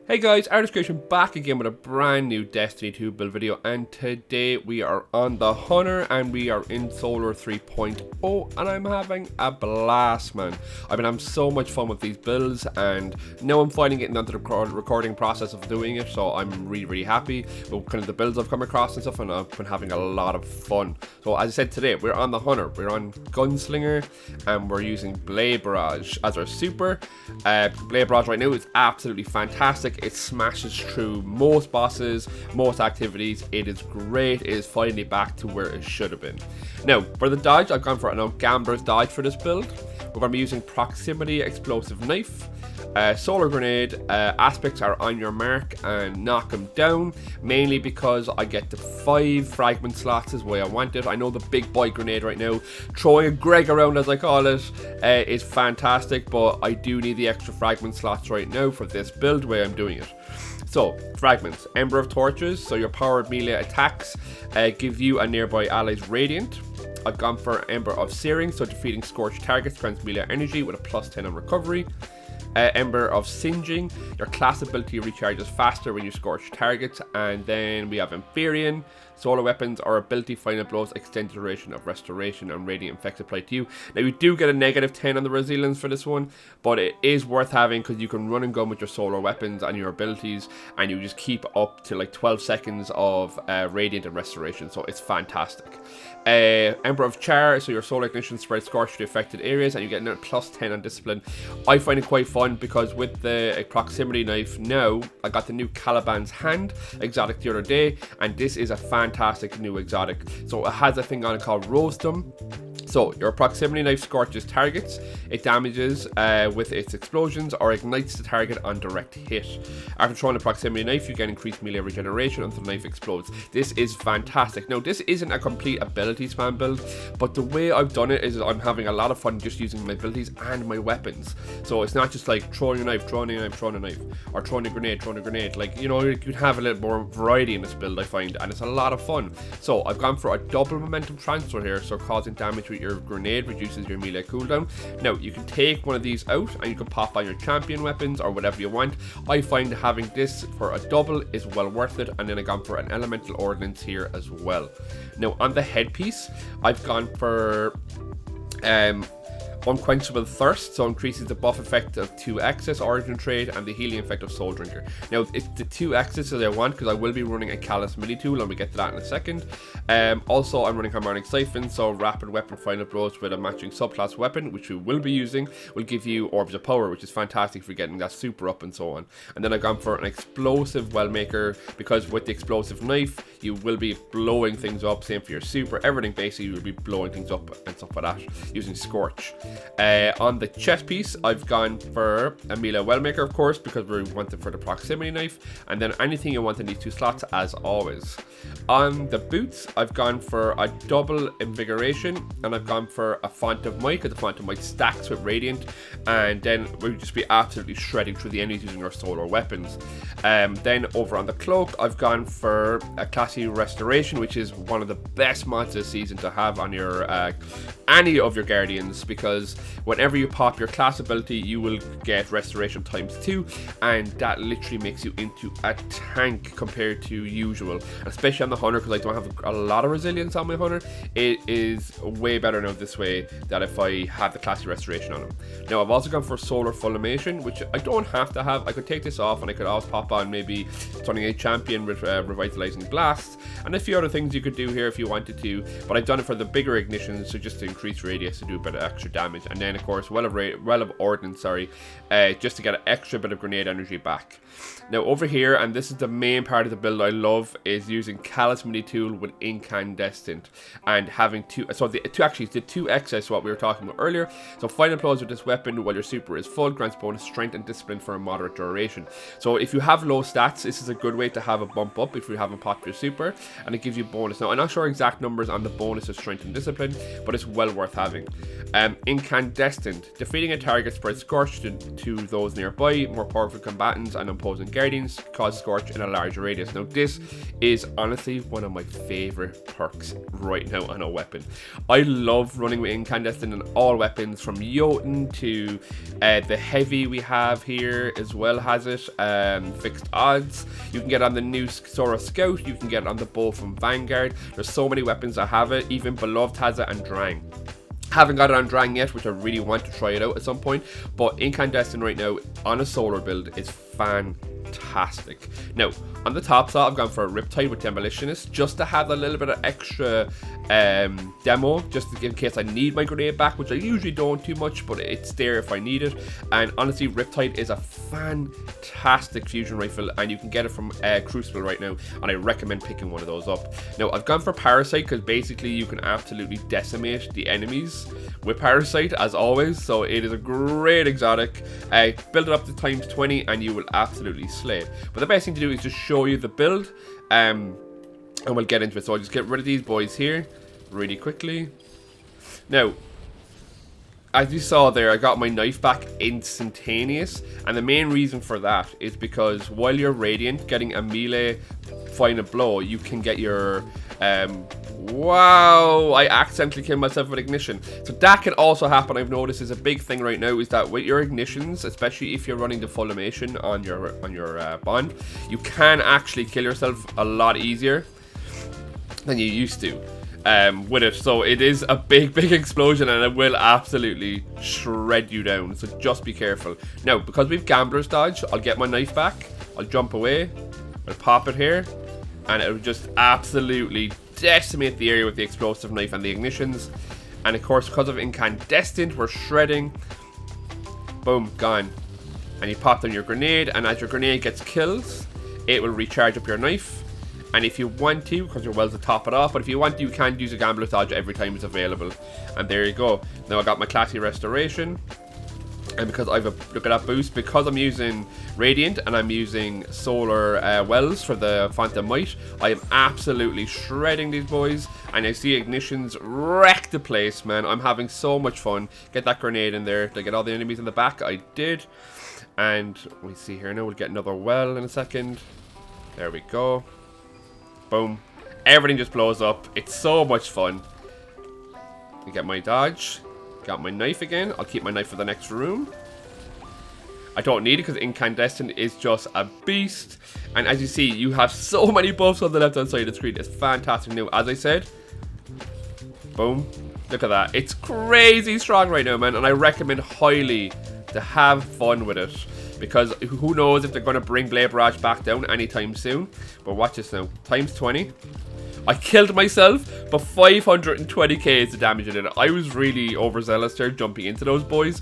Hey guys, Artist Creation back again with a brand new Destiny 2 build video, and today we are on the Hunter and we are in Solar 3.0 and I'm having a blast, man. I've been having so much fun with these builds and now I'm finally getting onto the recording process of doing it, so I'm really happy with kind of the builds I've come across and stuff, and I've been having a lot of fun. So as I said, today we're on the Hunter, we're on Gunslinger and we're using Blade Barrage as our super. Blade Barrage right now is absolutely fantastic. It smashes through most bosses, most activities. It is great. It is finally back to where it should have been. Now, for the dodge, I've gone for an Gambler's dodge for this build. We're going to be using Proximity Explosive Knife. Solar Grenade, aspects are on your mark and knock them down, mainly because I get the 5 fragment slots is the way I want it. I know the big boy grenade right now, throwing a Greg around as I call it, is fantastic, but I do need the extra fragment slots right now for this build, the way I'm doing it. So, fragments, Ember of Torches, so your powered melee attacks give you and nearby allies radiant. I've gone for Ember of Searing, so defeating scorched targets grants melee energy with a +10 on recovery. Ember of Singeing, your class ability recharges faster when you scorch targets. And then we have Empyrean, solar weapons or ability final blows extend the duration of restoration and radiant effects applied to you. Now you do get a -10 on the resilience for this one, but it is worth having because you can run and gun with your solar weapons and your abilities, and you just keep up to like 12 seconds of radiant and restoration, so it's fantastic. Ember of Char, so your solar ignition spreads scorch to affected areas and you get another +10 on discipline. I find it quite fun because with the proximity knife now, I got the new Calibans Hand exotic the other day, and this is a fantastic new exotic. So it has a thing on it called Roast 'em. So, your proximity knife scorches targets, it damages with its explosions or ignites the target on direct hit. After throwing a proximity knife, you get increased melee regeneration until the knife explodes. This is fantastic. Now, this isn't a complete ability spam build, but the way I've done it is I'm having a lot of fun just using my abilities and my weapons. So, it's not just like throwing a knife, throwing a knife, throwing a knife, or throwing a grenade. Like, you know, you can have a little more variety in this build, I find, and it's a lot of fun. So, I've gone for a double momentum transfer here, so causing damage with your grenade reduces your melee cooldown. Now you can take one of these out and you can pop on your champion weapons or whatever you want. I find having this for a double is well worth it, and then I've gone for an elemental ordnance here as well. Now on the headpiece, I've gone for Unquenchable Thirst, so increases the buff effect of 2x's Origin Trade and the healing effect of Soul Drinker. Now it's the 2x's that I want because I will be running a Callus mini tool and we'll get to that in a second. Also I'm running Harmonic Siphon, so rapid weapon final blows with a matching subclass weapon, which we will be using, will give you Orbs of Power, which is fantastic for getting that super up and so on. And then I've gone for an Explosive Wellmaker because with the explosive knife you will be blowing things up, same for your super, everything basically you will be blowing things up and stuff like that using Scorch. On the chest piece, I've gone for a melee Wellmaker, of course, because we want it for the proximity knife, and then anything you want in these 2 slots, as always. On the boots, I've gone for a double Invigoration, and I've gone for a Font of Might, because the Font of Might stacks with Radiant, and then we'll just be absolutely shredding through the enemies using our solar weapons. Then over on the cloak, I've gone for a classy Restoration, which is one of the best mods this season to have on your any of your Guardians, because whenever you pop your class ability, you will get Restoration ×2, and that literally makes you into a tank compared to usual, especially on the Hunter, because I don't have a lot of resilience on my Hunter. It is way better now this way than if I have the classy Restoration on him. Now I've also gone for Solar Fulmination, which I don't have to have. I could take this off and I could always pop on maybe Turning a Champion with Revitalizing Blast and a few other things you could do here if you wanted to, but I've done it for the bigger ignitions, so just to increase radius to do a bit of extra damage, and then of course Well of Ordnance, just to get an extra bit of grenade energy back. Now over here, and this is the main part of the build I love, is using Callus mini tool with Incandescent and having the 2x's what we were talking about earlier. So final blows with this weapon while your super is full grants bonus strength and discipline for a moderate duration. So if you have low stats, this is a good way to have a bump up if you haven't popped your super, and it gives you bonus. Now I'm not sure exact numbers on the bonus of strength and discipline, but it's well well worth having. Incandescent. Defeating a target spreads Scorch to those nearby. More powerful combatants and opposing guardians cause Scorch in a larger radius. Now this is honestly one of my favorite perks right now on a weapon. I love running with Incandescent in all weapons, from Jotun to the heavy we have here as well has it. Fixed odds. You can get on the new Sora Scout. You can get it on the bow from Vanguard. There's so many weapons that have it. Even Beloved has it, and Drang. Haven't got it on Drang yet, which I really want to try it out at some point. But Incandescent right now on a solar build is fantastic. Now, on the top side, I've gone for a Riptide with Demolitionist, just to have a little bit of extra demo, just in case I need my grenade back, which I usually don't too much, but it's there if I need it. And honestly, Riptide is a fantastic fusion rifle, and you can get it from Crucible right now, and I recommend picking one of those up. Now, I've gone for Parasite because basically you can absolutely decimate the enemies with Parasite, as always, so it is a great exotic. Build it up to times 20 and you will absolutely slay it. But the best thing to do is just show you the build, and we'll get into it. So I'll just get rid of these boys here really quickly. Now, as you saw there, I got my knife back instantaneous, and the main reason for that is because while you're Radiant, getting a melee final blow, you can get your wow, I accidentally killed myself with ignition. So that can also happen. I've noticed is a big thing right now is that with your ignitions, especially if you're running the full animation on your bond, you can actually kill yourself a lot easier than you used to with it. So it is a big explosion, and it will absolutely shred you down, so just be careful. Now, because we've Gambler's Dodge, I'll get my knife back, I'll jump away, I'll pop it here, and it will just absolutely decimate the area with the explosive knife and the ignitions. And of course, because of Incandescent, we're shredding. Boom, gone. And you pop down your grenade, and as your grenade gets kills, it will recharge up your knife. And if you want to, because your wells to top it off, but if you want to, you can use a Gambler's Dodge every time it's available. And there you go. Now I got my classy restoration. And because I've look at that boost, because I'm using Radiant and I'm using Solar Wells for the Phantom Might, I am absolutely shredding these boys. And I see ignitions wreck the place, man. I'm having so much fun. Get that grenade in there. Did I get all the enemies in the back? I did. And we see here now, we'll get another well in a second. There we go. Boom. Everything just blows up. It's so much fun. I get my dodge. Got my knife again. I'll keep my knife for the next room. I don't need it because Incandescent is just a beast. And as you see, you have so many buffs on the left hand side of the screen. It's fantastic new. As I said, boom. Look at that. It's crazy strong right now, man. And I recommend highly to have fun with it, because who knows if they're going to bring Blade Barrage back down anytime soon. But watch this now. Times 20. I killed myself, but 520k is the damage in it. I was really overzealous there, jumping into those boys.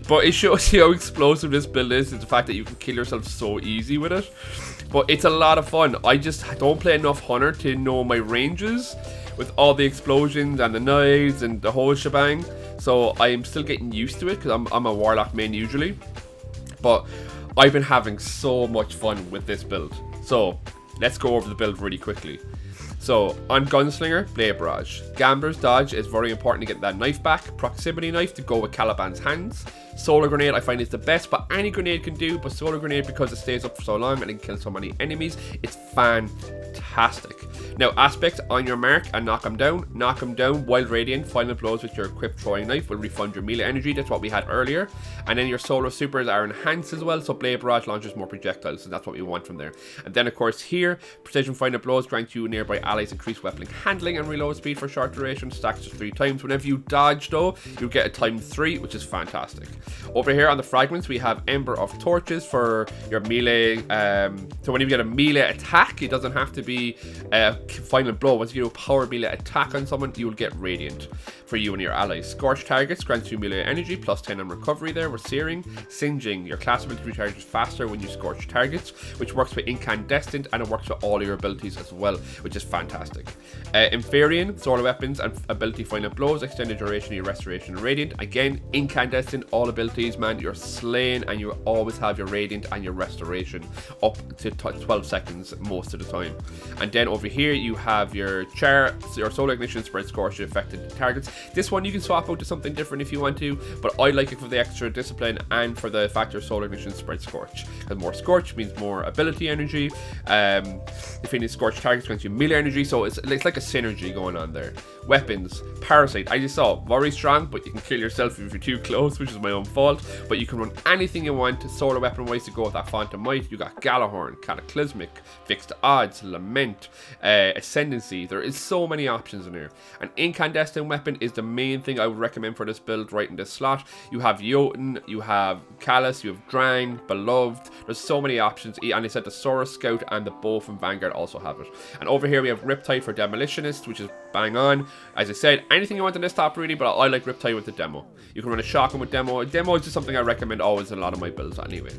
But it shows you how explosive this build is the fact that you can kill yourself so easy with it. But it's a lot of fun. I just don't play enough Hunter to know my ranges with all the explosions and the knives and the whole shebang. So I am still getting used to it, because I'm a Warlock main usually. But I've been having so much fun with this build. So let's go over the build really quickly. So, on Gunslinger, Blade Barrage. Gambler's Dodge is very important to get that knife back. Proximity Knife to go with Calibans Hands. Solar Grenade I find is the best, but any grenade can do. But Solar Grenade, because it stays up for so long and it can kill so many enemies, it's fantastic. Now, Aspect, on your mark and knock them down. Knock them down while Radiant. Final blows with your equipped throwing knife will refund your melee energy. That's what we had earlier. And then your Solar Supers are enhanced as well. So Blade Barrage launches more projectiles. So that's what we want from there. And then, of course, here, Precision Final Blows grant you nearby allies increased weapon handling and reload speed for short duration. Stacks just 3 times. Whenever you dodge, though, you get a times 3, which is fantastic. Over here on the fragments, we have Ember of Torches for your melee. So when you get a melee attack, it doesn't have to be a final blow. Once you do a power melee attack on someone, you will get Radiant for you and your allies. Scorch targets grants you melee energy, plus 10 on recovery there. We're Searing. Singeing. Your class ability recharges faster when you scorch targets, which works with Incandescent, and it works with all your abilities as well, which is fantastic. Inferion, solar weapons and ability final blows, extended duration of your restoration and radiant. Again, Incandescent, all abilities, man, you're slaying, and you always have your Radiant and your Restoration up to 12 seconds most of the time. And then over here you have your your Solar Ignition Spread Scorch affected targets. This one you can swap out to something different if you want to, but I like it for the extra discipline and for the fact your Solar Ignition Spread Scorch. Because more Scorch means more ability energy. Defeating Scorch targets grants you melee energy, so it's like a synergy going on there. Weapons, Parasite, I just saw very strong, but you can kill yourself if you're too close, which is my own fault. But you can run anything you want. Solar weapon wise to go with that Font of Might. You got Galahorn, Cataclysmic, Fixed Odds, Lament, Ascendancy. There is so many options in here. An Incandescent weapon is the main thing I would recommend for this build right in this slot. You have Jotun, you have Callus, you have Drang, Beloved. There's so many options, and they said the Saurus Scout and the Bow from Vanguard also have it. And over here we have Riptide for Demolitionist, which is bang on. As I said, anything you want in this top really, but I like Riptide with the demo. You can run a Shotgun with demo. Demo is just something I recommend always in a lot of my builds anyway.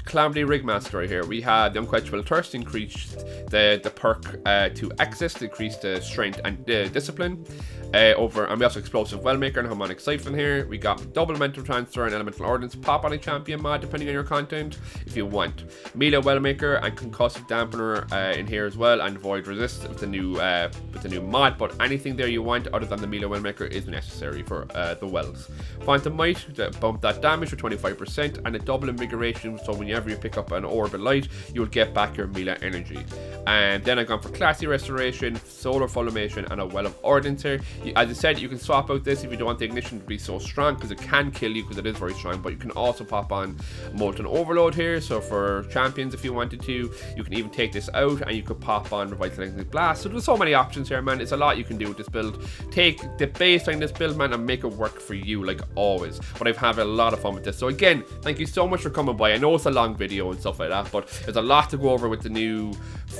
Calamity Rigmaster right here. We had the Unquenchable Thirst, increased the perk to Exist, increased the strength and discipline. And we also Explosive Wellmaker and Harmonic Siphon here. We got double Mental Transfer and Elemental Ordnance pop on a champion mod depending on your content if you want. Melee Wellmaker and Concussive Dampener in here as well, and Void Resist with the new mod. But anything there you want other than the Melee Wellmaker is necessary for the wells. Font of Might to bump that damage for 25% and a double Invigoration, so whenever you pick up an Orb of Light you will get back your melee energy. And then I've gone for Classy Restoration, Solar Fulmination and a Well of Ordnance here. As I said, you can swap out this if you don't want the ignition to be so strong, because it can kill you because it is very strong, but you can also pop on Molten Overload here, so for champions if you wanted to. You can even take this out and you could pop on Revitalizing Blast. So there's so many options here, man. It's a lot you can do with this build. Take the baseline this build, man, and make it work for you like always. But I've had a lot of fun with this. So again, thank you so much for coming by. I know it's a long video and stuff like that, but there's a lot to go over with the new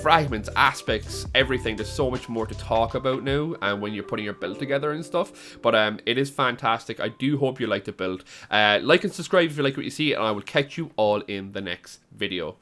fragments, aspects, everything. There's so much more to talk about now, and when you're putting your build together and stuff. But it is fantastic. I do hope you like the build. Like and subscribe if you like what you see, and I will catch you all in the next video.